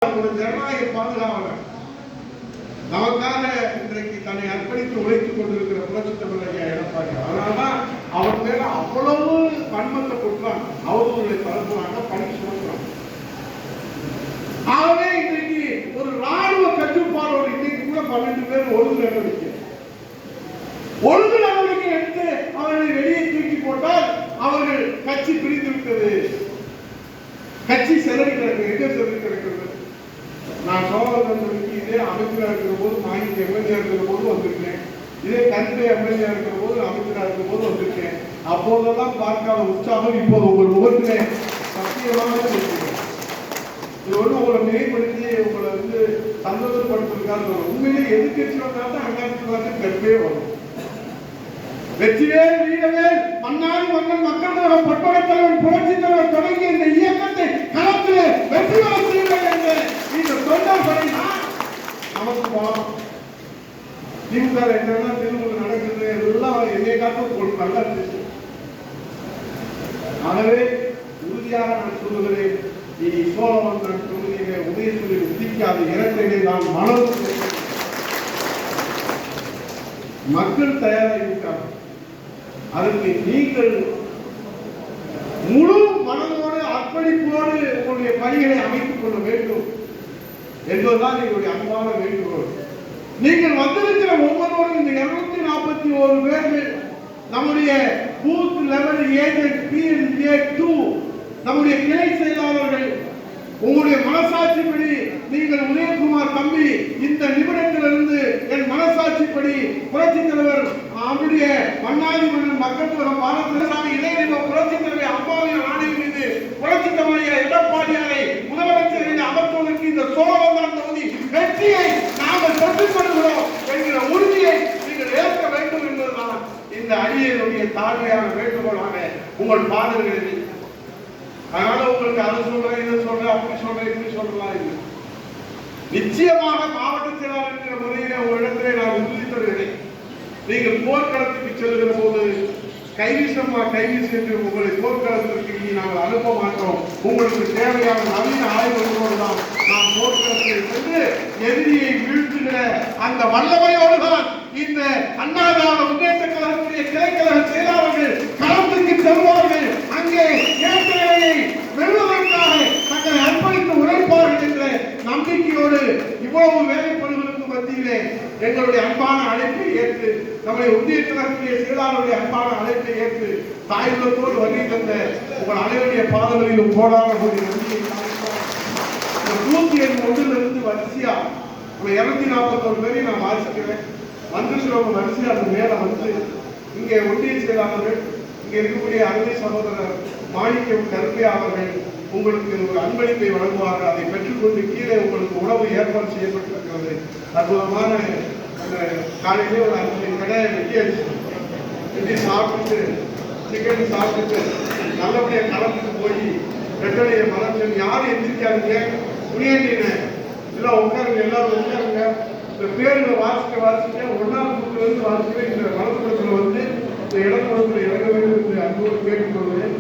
ஜனநாயக பாதுகாவலர் நமக்காக இன்றைக்கு தன்னை அர்ப்பணித்து உழைத்துக் கொண்டிருக்கிற புரட்சித் தலைவர் எடப்பாடி. அதனால்தான் அவர் மேல அவ்வளவு வன்மத்தை கொட்டுறாங்க, அவர்களை பரப்புறாங்க, பணி சொல்றாங்க. ஆகவே இன்றைக்கு ஒரு ராணுவ கட்டுப்பாடோடு இன்னைக்கு கூட 12 பேர் ஒழுங்கு நடவடிக்கை எடுத்து அவர்களை வெளியே தூக்கி போட்டால் அவர்கள் கட்சி பிரிந்து விட்டது, கட்சி சிதறி கிடக்கிறது. எங்க சிதறி கிடக்கிறது? நான் சோழர்களுக்கு இதே அமைச்சராக இருக்கிற போது, மாநில எம்எல்ஏ இருக்கிற போது வந்திருக்கேன், இதே கருத்தை எம்எல்ஏ இருக்கிற போது, அமைச்சராக இருக்கிற போது வந்திருக்கேன். அப்போதெல்லாம் பார்க்காத உற்சாகம் இப்போது உங்கள் முகத்திலே சத்தியமாக இருக்கிறேன். இது ஒன்று உங்களை மேம்படுத்தி உங்களை சந்தோஷப்படுத்துறதுக்காக உண்மையிலே எதிர்கட்சி வந்தால்தான் அங்காட்சி கற்பே வரும். வெற்றிவேல் வீரவேல் மன்னாரி மன்னன் மக்கள் தலைவர் பட்டோட தலைவர் புரட்சித் தலைவர் தொடங்கிய இந்த இயக்கத்தை களத்திலே வெற்றி பெற செய்யுங்கள் என்று இந்த தொண்டர் படையினால் நமக்கு போகலாம். திமுக என்னன்னா திருமணம் நடக்குது எல்லாம் என்னை காட்டும் நல்லா இருந்துச்சு. ஆகவே உறுதியாக நான் சொல்லுகிறேன், இனி சோழவன் தொகுதியிலே உதயசூரியன் உதிக்காத இரட்டையை நான் மனது மக்கள் தயாராகிவிட்டார். அதற்கு நீங்கள் முழு மனதோடு அர்ப்பணிப்போடு உங்களுடைய பணிகளை அமைத்துக் கொள்ள வேண்டும் என்பதுதான் எங்களுடைய அன்பான வேண்டுகோள். நீங்கள் வந்திருக்கிற ஒவ்வொருவரும் இந்த 241 பேர்கள் நம்முடைய பூத் லெவல் ஏஜென்ட் PLA2 நம்முடைய கிளை செயலாளர்கள். உங்களுடைய மனசாட்சிப்படி நீங்கள் உதயகுமார் தம்பி இந்த நிமிடத்திலிருந்து என் மனசாட்சிப்படி புரட்சித் தலைவர் அவருடைய மன்னாரி மன்னன் மக்கள் தலைவர் பாரதிசாமி இளைஞர் புரட்சித் தலைவர் அம்மாவின் ஆணை மீது புரட்சித் தலைவர் எடப்பாடியாரை முதலமைச்சரின் அமர்த்துவதற்கு இந்த சோழவந்தான் தொகுதி வெற்றியை நாங்கள் பெற்றுக் கொள்கிறோம் என்கிற உறுதியை நீங்கள் ஏற்க வேண்டும் என்பதுதான் இந்த அடியனுடைய தாழ்மையான வேண்டுகோளாக உங்கள் பாதங்களில். அதனால உங்களுக்கு அதை சொல்றேன், இதை சொல்றேன், அப்படி சொல்றேன், இப்படி சொல்றலாம் இல்லை. நிச்சயமாக மாவட்ட செயலாளர் என்கிற முறையில உங்களிடத்திலே நான் உறுதி தருகிறேன். நீங்கள் போர்க்களத்துக்கு செல்கிற போது கைவீசு என்று உங்களை போர்க்களத்திற்கு இனி நாங்கள் அனுப்ப மாட்டோம். உங்களுக்கு தேவையான நவீன ஆய்வுகளோடு தான் நாம் போர்க்களத்தில் சென்று எதிரியை வீழ்த்துகிற அந்த வல்லமையோடு தான் இந்த அண்ணா திராவிட முன்னேற்ற கழகத்துடைய கிளைக்கழக செயலாளர்கள் களத்துக்கு செல்வார்கள். அங்கே ஏற்கனவே வெல்வதற்காக தங்களை அர்ப்பணித்து உழைப்பார்கள் என்ற நம்பிக்கையோடு இவ்வளவு வேலைப்படுவதற்கு மத்தியிலே எங்களுடைய அன்பான அழைப்பை ஏற்று நம்முடைய ஒன்றிய கழகத்துடைய செயலாளருடைய அன்பான அழைப்பை ஏற்று தாயுள்ளத்தோடு வருகை தந்த உங்கள் அனைவருடைய பாதங்களிலும் போடாத ஒரு நன்றியை 101 வரிசையா 241 பேரை நான் வாசிக்கிறேன். வந்திருக்கிறவங்க வரிசையா அது மேல வந்து இங்கே ஒன்றிய செயலாளர்கள், இங்கே இருக்கக்கூடிய அருமை சகோதரர் மாணிக்கம் கருப்பையா அவர்கள் உங்களுக்கு ஒரு அன்பளிப்பை வழங்குவார்கள். அதை பெற்றுக்கொண்டு கீழே உங்களுக்கு உணவு ஏற்பாடு செய்யப்பட்டிருக்கிறது. அற்புதமான அந்த காலையிலே ஒரு 5 கடை வெட்டி சாப்பிட்டு சிக்கன் சாப்பிட்டு நல்லபடியாக களத்துக்கு போய் ரெட்டடைய மலர்ச்சி யாரும் எந்திரிக்காதீங்க, புனியண்டின எல்லாம் உட்காருங்க, எல்லாரும் உட்காருங்க. இந்த பேருங்களை வாசிக்க 1ஆம் வகுப்பிலிருந்து வாசிக்க இந்த மலப்புறத்தில் வந்து இந்த இடப்புறத்தில் இறங்க வேண்டும் என்று அன்போடு கேட்டுக்கொள்வேன்.